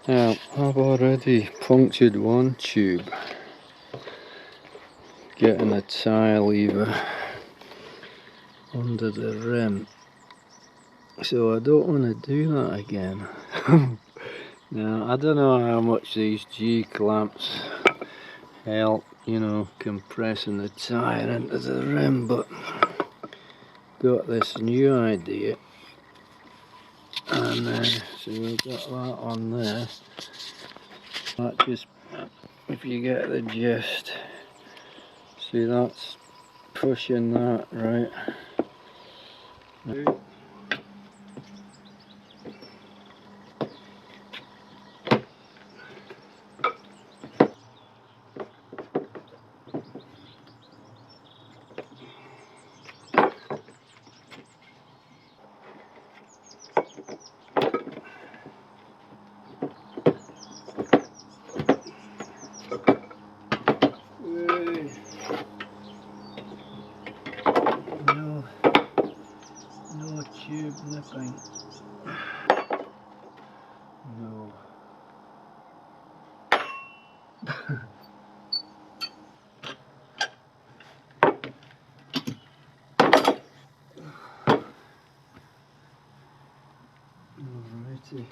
Now, I've already punctured one tube, getting a tyre lever under the rim, so I don't want to do that again. Now, I don't know how much these G-clamps help, you know, compressing the tyre into the rim, but got this new idea, and so we've got that on there. That just, if you get the gist, see that's pushing that right. No tube nipping. No. Alrighty.